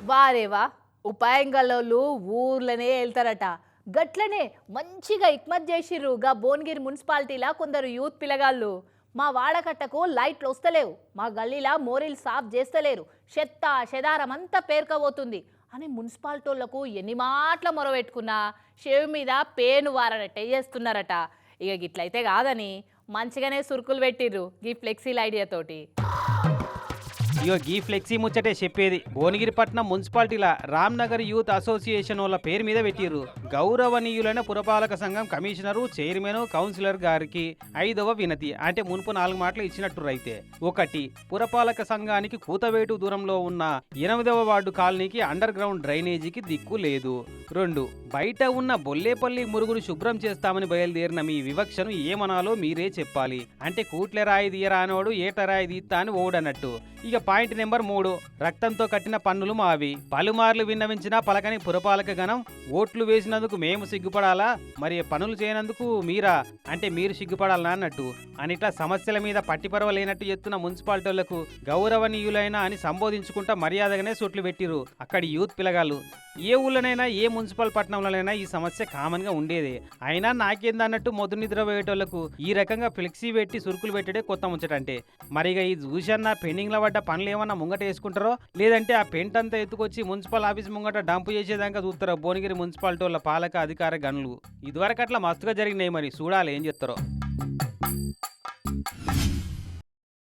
వారేవా ఉపాయం గల్లోళ్ళు ఊర్లనే వెళ్తారట. గట్లనే మంచిగా ఇక్మత్ చేసిర్రు గా భువనగిరి మున్సిపాలిటీలా కొందరు యూత్ పిల్లగాళ్ళు. మా వాడకట్టకు లైట్లు వస్తలేవు, మా గల్లీలా మోరీలు సాఫ్ చేస్తలేరు, చెత్త చెదారం అంతా పేరుకపోతుంది అని మున్సిపాలిటీలకు ఎన్ని మాటల మొరబెట్టుకున్నా షేవ్ మీద పేను వారనట్టే చేస్తున్నారట. ఇక గిట్లయితే కాదని మంచిగానే సురుకులు పెట్టిర్రు ఈ ఫ్లెక్సీల ఐడియాతోటి. ఇగో గీ ఫ్లెక్సీ ముచ్చటే చెప్పేది. భువనగిరిపట్నం మున్సిపాలిటీల రామ్నగర్ యూత్ అసోసియేషన్ వాళ్ళ పేరు మీద పెట్టిర్రు. గౌరవనీయులైన పురపాలక సంఘం కమిషనరు, చైర్మన్, కౌన్సిలర్ గారికి 5వ వినతి. అంటే మునుపు 4 మాటలు ఇచ్చినట్టు అయితే. 1. పురపాలక సంఘానికి కూతవేటు దూరంలో ఉన్న 8వ వార్డు కాలనీకి అండర్ గ్రౌండ్ డ్రైనేజీకి దిక్కు లేదు. 2. బయట ఉన్న బొల్లేపల్లి మురుగును శుభ్రం చేస్తామని బయలుదేరిన మీ వివక్షను ఏమనాలో మీరే చెప్పాలి. అంటే కూట్లె రాయి తీయరా అనోడు ఏట రాయి తీస్తా అని ఓడనట్టు. ఇక పాయింట్ నెంబర్ 3. రక్తంతో కట్టిన పన్నులు మావి. పలుమార్లు విన్నవించినా పలకని పురపాలక గణం. ఓట్లు వేసినందుకు మేము సిగ్గుపడాలా, మరి పనులు చేయనందుకు మీరా, అంటే మీరు సిగ్గుపడాలా అన్నట్టు. అనిట్లా సమస్యల మీద పట్టిపరవలేనట్టు ఎత్తున్న మున్సిపాలిటీలకు గౌరవనీయులైన అని సంబోధించుకుంటా మర్యాదగానే సొట్లు పెట్టిరు అక్కడి యూత్ పిల్లగాళ్ళు. ఏ ఊళ్ళనైనా ఏ మున్సిపల్ పట్టణంలోనైనా ఈ సమస్య కామన్ గా ఉండేదే. అయినా నాకేందన్నట్టు మొదటి నిద్ర పోయేటోళ్లకు ఈ రకంగా ఫ్లెక్సీ పెట్టి సురుకులు పెట్టడే కొత్త ముచ్చటంటే. మరిగా ఈ చూసన్న పెండింగ్ లో పడ్డ పనులు ఏమన్నా ముంగట వేసుకుంటారో, లేదంటే ఆ పెంట్ అంతా ఎత్తుకొచ్చి మున్సిపల్ ఆఫీస్ ముంగట డంపు చేసేదాకా చూస్తారో భువనగిరి మున్సిపాలిటీ వాళ్ళ పాలక అధికార గనులు. ఇదివరకు అట్లా మస్తుగా జరిగినాయి, మరి చూడాలి ఏం చెప్తారో.